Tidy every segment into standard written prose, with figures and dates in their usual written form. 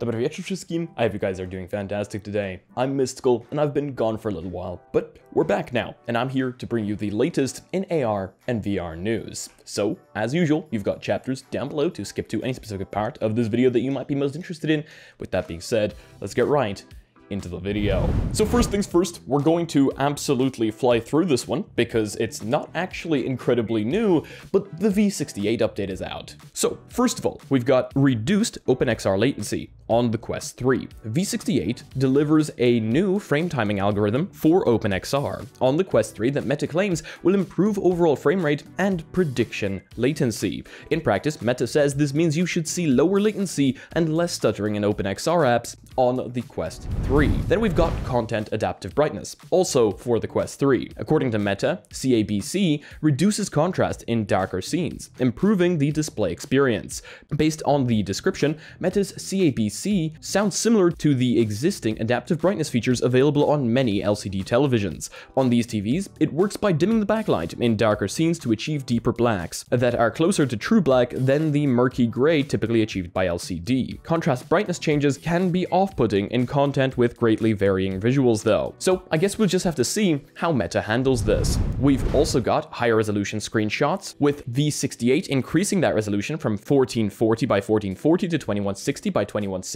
Dobry wieczór wszystkim. I hope you guys are doing fantastic today. I'm Mystical, and I've been gone for a little while, but we're back now, and I'm here to bring you the latest in AR and VR news. So, as usual, you've got chapters down below to skip to any specific part of this video that you might be most interested in. With that being said, let's get right into the video. So first things first, we're going to absolutely fly through this one because it's not actually incredibly new, but the V68 update is out. So first of all, we've got reduced OpenXR latency on the Quest 3. V68 delivers a new frame timing algorithm for OpenXR on the Quest 3 that Meta claims will improve overall frame rate and prediction latency. In practice, Meta says this means you should see lower latency and less stuttering in OpenXR apps on the Quest 3. Then we've got content adaptive brightness, also for the Quest 3. According to Meta, CABC reduces contrast in darker scenes, improving the display experience. Based on the description, Meta's CABC sounds similar to the existing adaptive brightness features available on many LCD televisions. On these TVs, it works by dimming the backlight in darker scenes to achieve deeper blacks that are closer to true black than the murky gray typically achieved by LCD. Contrast brightness changes can be off-putting in content with greatly varying visuals though. So I guess we'll just have to see how Meta handles this. We've also got higher resolution screenshots, with V68 increasing that resolution from 1440 by 1440 to 2160 by 2160.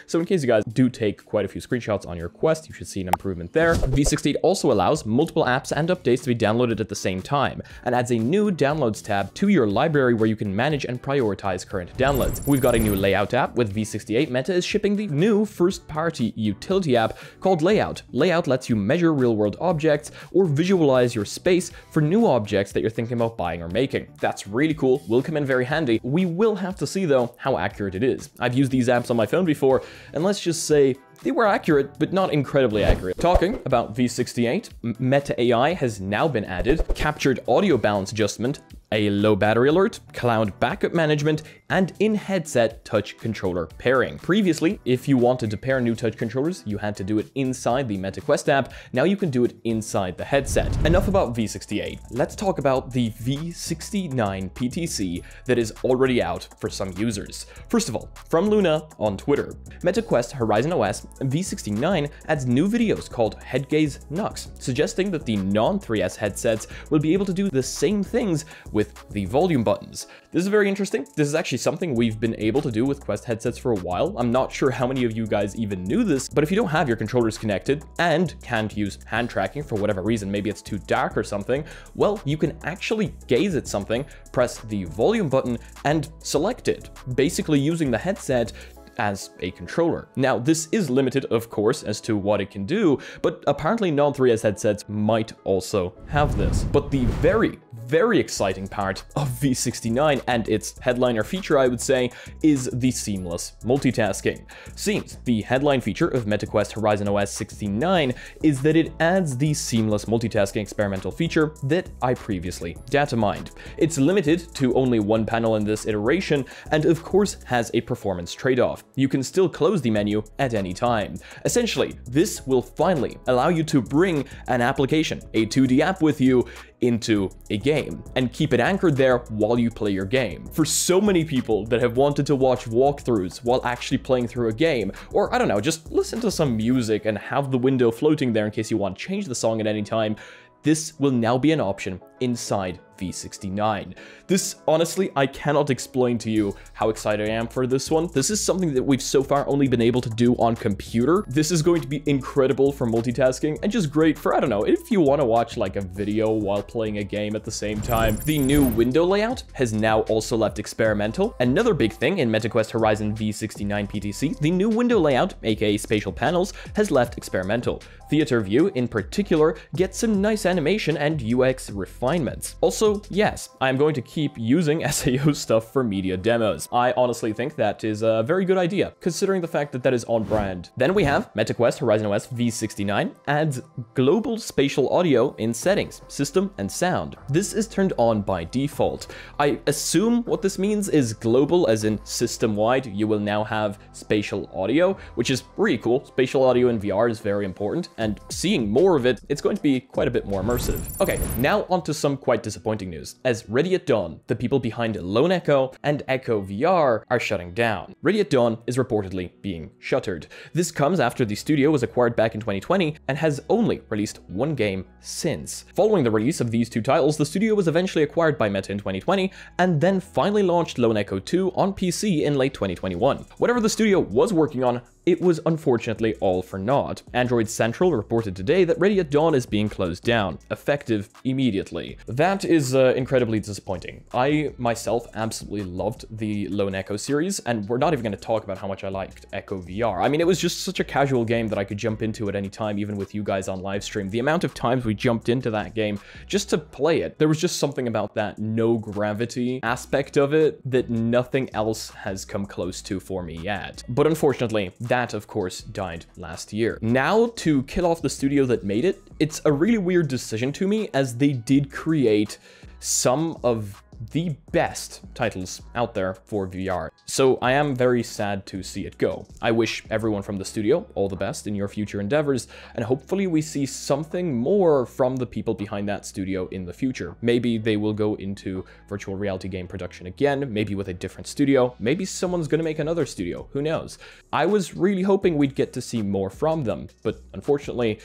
So in case you guys do take quite a few screenshots on your Quest, you should see an improvement there. V68 also allows multiple apps and updates to be downloaded at the same time, and adds a new downloads tab to your library where you can manage and prioritize current downloads. We've got a new layout app with V68. Meta is shipping the new first-party utility app called Layout. Layout lets you measure real-world objects or visualize your space for new objects that you're thinking about buying or making. That's really cool, will come in very handy. We will have to see though how accurate it is. I've used these apps on my phone before, and let's just say they were accurate, but not incredibly accurate. Talking about V68, Meta AI has now been added, captured audio balance adjustment, a low battery alert, cloud backup management, and in-headset touch controller pairing. Previously, if you wanted to pair new touch controllers, you had to do it inside the Meta Quest app. Now you can do it inside the headset. Enough about V68. Let's talk about the V69 PTC that is already out for some users. First of all, from Luna on Twitter, Meta Quest Horizon OS V69 adds new videos called Headgaze Nux, suggesting that the non-3S headsets will be able to do the same things with the volume buttons. This is very interesting. This is actually something we've been able to do with Quest headsets for a while. I'm not sure how many of you guys even knew this, but if you don't have your controllers connected and can't use hand tracking for whatever reason, maybe it's too dark or something, well, you can actually gaze at something, press the volume button, and select it, basically using the headset as a controller. Now, this is limited, of course, as to what it can do, but apparently non-3S headsets might also have this. But the very exciting part of V69 and its headliner feature, I would say, is the seamless multitasking. Seems the headline feature of MetaQuest Horizon OS 69 is that it adds the seamless multitasking experimental feature that I previously data mined. It's limited to only one panel in this iteration, and of course has a performance trade-off. You can still close the menu at any time. Essentially, this will finally allow you to bring an application, a 2D app with you, into a game and keep it anchored there while you play your game. For so many people that have wanted to watch walkthroughs while actually playing through a game, or I don't know, just listen to some music and have the window floating there in case you want to change the song at any time, this will now be an option inside V69. This, honestly, I cannot explain to you how excited I am for this one. This is something that we've so far only been able to do on computer. This is going to be incredible for multitasking and just great for, I don't know, if you want to watch like a video while playing a game at the same time. The new window layout has now also left experimental. Another big thing in MetaQuest Horizon V69 PTC, the new window layout, aka spatial panels, has left experimental. Theater View, in particular, gets some nice animation and UX refinements. Also, yes, I'm going to keep using SAO stuff for media demos. I honestly think that is a very good idea, considering the fact that that is on brand. Then we have MetaQuest Horizon OS V69 adds global spatial audio in settings, system, and sound. This is turned on by default. I assume what this means is global, as in system-wide, you will now have spatial audio, which is really cool. Spatial audio in VR is very important, and seeing more of it, it's going to be quite a bit more immersive. Okay, now onto some quite disappointing news, as Ready at Dawn, the people behind Lone Echo and Echo VR, are shutting down. Ready at Dawn is reportedly being shuttered. This comes after the studio was acquired back in 2020 and has only released one game since. Following the release of these two titles, the studio was eventually acquired by Meta in 2020 and then finally launched Lone Echo 2 on PC in late 2021. Whatever the studio was working on, it was unfortunately all for naught. Android Central reported today that Ready at Dawn is being closed down, effective immediately. That is incredibly disappointing. I myself absolutely loved the Lone Echo series, and we're not even going to talk about how much I liked Echo VR. I mean, it was just such a casual game that I could jump into at any time, even with you guys on live stream. The amount of times we jumped into that game just to play it, there was just something about that no gravity aspect of it that nothing else has come close to for me yet. But unfortunately, that of course died last year. Now, to kill off the studio that made it, it's a really weird decision to me, as they did create some of the best titles out there for VR. So I am very sad to see it go. I wish everyone from the studio all the best in your future endeavors, and hopefully we see something more from the people behind that studio in the future. Maybe they will go into virtual reality game production again, maybe with a different studio, maybe someone's gonna make another studio, who knows. I was really hoping we'd get to see more from them, but unfortunately,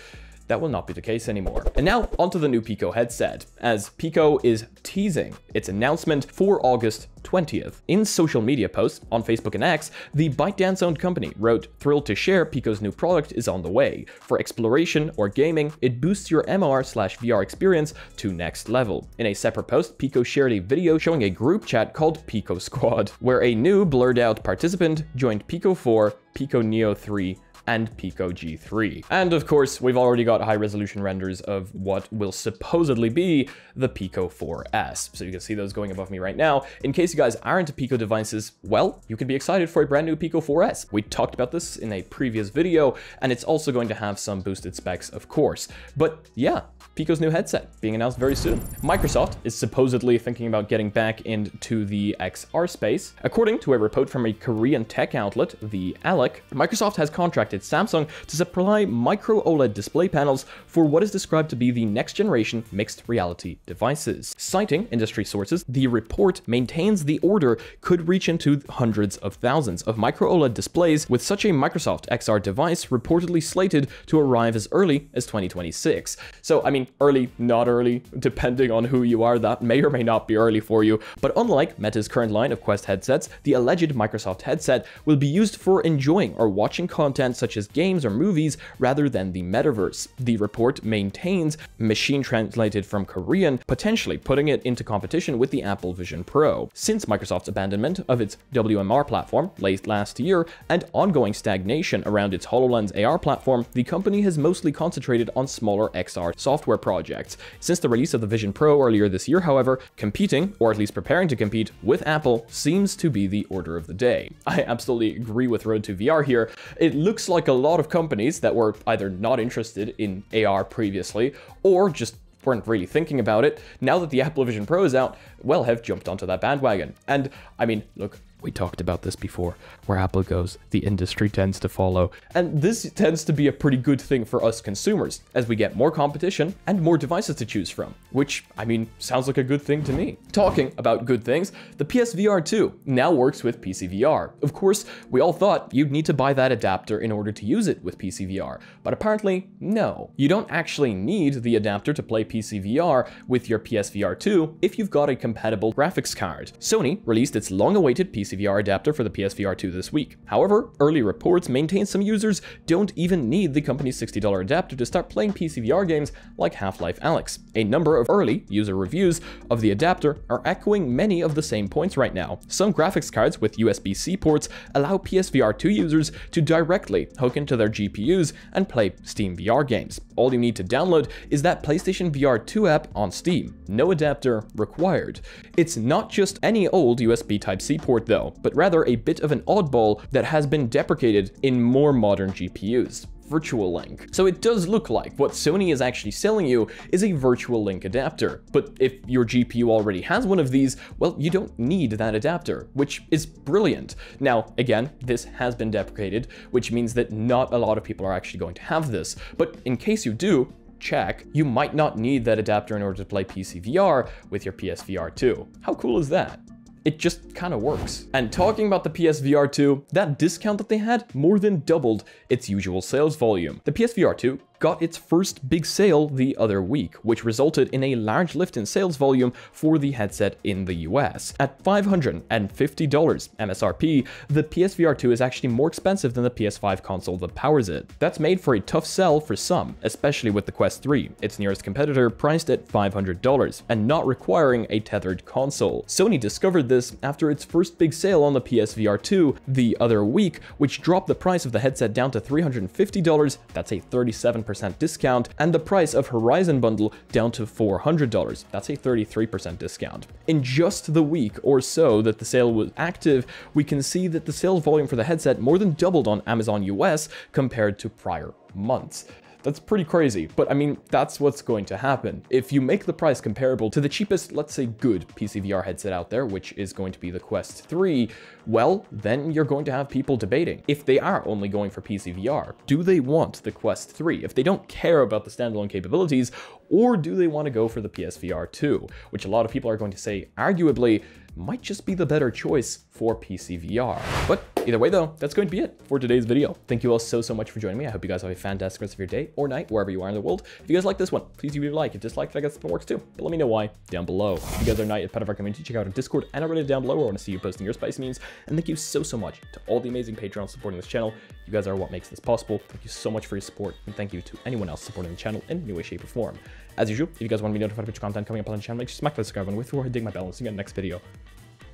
that will not be the case anymore. And now onto the new Pico headset, as Pico is teasing its announcement for August 20th. In social media posts on Facebook and X, the ByteDance-owned company wrote, "Thrilled to share Pico's new product is on the way. For exploration or gaming, it boosts your MR/VR experience to next level." In a separate post, Pico shared a video showing a group chat called Pico Squad, where a new blurred out participant joined Pico 4, Pico Neo 3, and Pico G3. And of course, we've already got high-resolution renders of what will supposedly be the Pico 4S. So you can see those going above me right now. In case you guys aren't into Pico devices, well, you can be excited for a brand new Pico 4S. We talked about this in a previous video, and it's also going to have some boosted specs, of course. But yeah, Pico's new headset being announced very soon. Microsoft is supposedly thinking about getting back into the XR space. According to a report from a Korean tech outlet, the ALEC, Microsoft has contracted Samsung to supply micro OLED display panels for what is described to be the next generation mixed reality devices. Citing industry sources, the report maintains the order could reach into hundreds of thousands of micro OLED displays, with such a Microsoft XR device reportedly slated to arrive as early as 2026. So, I mean, early, not early, depending on who you are, that may or may not be early for you. But unlike Meta's current line of Quest headsets, the alleged Microsoft headset will be used for enjoying or watching content such as games or movies rather than the metaverse. The report maintains, machine translated from Korean, potentially putting it into competition with the Apple Vision Pro. Since Microsoft's abandonment of its WMR platform late last year and ongoing stagnation around its HoloLens AR platform, the company has mostly concentrated on smaller XR software projects. Since the release of the Vision Pro earlier this year, however, competing, or at least preparing to compete, with Apple seems to be the order of the day. I absolutely agree with Road to VR here. It looks like a lot of companies that were either not interested in AR previously or just weren't really thinking about it, now that the Apple Vision Pro is out, well, have jumped onto that bandwagon. And I mean, look, we talked about this before. Where Apple goes, the industry tends to follow. And this tends to be a pretty good thing for us consumers, as we get more competition and more devices to choose from, which, I mean, sounds like a good thing to me. Talking about good things, the PSVR 2 now works with PCVR. Of course, we all thought you'd need to buy that adapter in order to use it with PCVR, but apparently, no. You don't actually need the adapter to play PCVR with your PSVR 2 if you've got a compatible graphics card. Sony released its long-awaited PCVR adapter for the PSVR 2 this week. However, early reports maintain some users don't even need the company's $60 adapter to start playing PCVR games like Half-Life Alyx. A number of early user reviews of the adapter are echoing many of the same points right now. Some graphics cards with USB-C ports allow PSVR 2 users to directly hook into their GPUs and play Steam VR games. All you need to download is that PlayStation VR 2 app on Steam. No adapter required. It's not just any old USB Type-C port though, but rather a bit of an oddball that has been deprecated in more modern GPUs. Virtual Link. So it does look like what Sony is actually selling you is a Virtual Link adapter, but if your GPU already has one of these, well, you don't need that adapter, which is brilliant. Now, again, this has been deprecated, which means that not a lot of people are actually going to have this, but in case you do, check, you might not need that adapter in order to play PC VR with your PSVR 2. How cool is that? It just kind of works. And talking about the PSVR 2, that discount that they had more than doubled its usual sales volume. The PSVR 2 got its first big sale the other week, which resulted in a large lift in sales volume for the headset in the US. At $550 MSRP, the PSVR 2 is actually more expensive than the PS5 console that powers it. That's made for a tough sell for some, especially with the Quest 3, its nearest competitor priced at $500, and not requiring a tethered console. Sony discovered this after its first big sale on the PSVR 2 the other week, which dropped the price of the headset down to $350, that's a 37% discount, and the price of Horizon Bundle down to $400. That's a 33% discount. In just the week or so that the sale was active, we can see that the sales volume for the headset more than doubled on Amazon US compared to prior months. That's pretty crazy, but I mean, that's what's going to happen. If you make the price comparable to the cheapest, let's say good PC VR headset out there, which is going to be the Quest 3, well, then you're going to have people debating. If they are only going for PC VR, do they want the Quest 3? If they don't care about the standalone capabilities, or do they want to go for the PSVR 2, which a lot of people are going to say, arguably, might just be the better choice for PC VR. But either way though, that's going to be it for today's video. Thank you all so much for joining me. I hope you guys have a fantastic rest of your day or night, wherever you are in the world. If you guys like this one, please give it a like. If disliked, I guess it works too. But let me know why down below. If you guys are not yet part of our community, check out our Discord and our Reddit down below where I want to see you posting your spicy memes. And thank you so much to all the amazing Patreons supporting this channel. You guys are what makes this possible. Thank you so much for your support, and thank you to anyone else supporting the channel in any way, shape, or form. As usual, if you guys want to be notified of future content coming up on the channel, make sure to smack that subscribe button before I dig my bell and see you in the next video.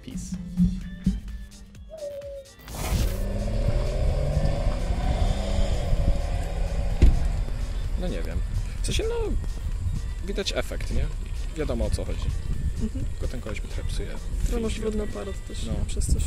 Peace. No nie wiem. W sensie, no, widać efekt, nie? Wiadomo o co chodzi. Tylko ten koleś mi trochę psuje. To masz wodny aparat też, No. przez coś.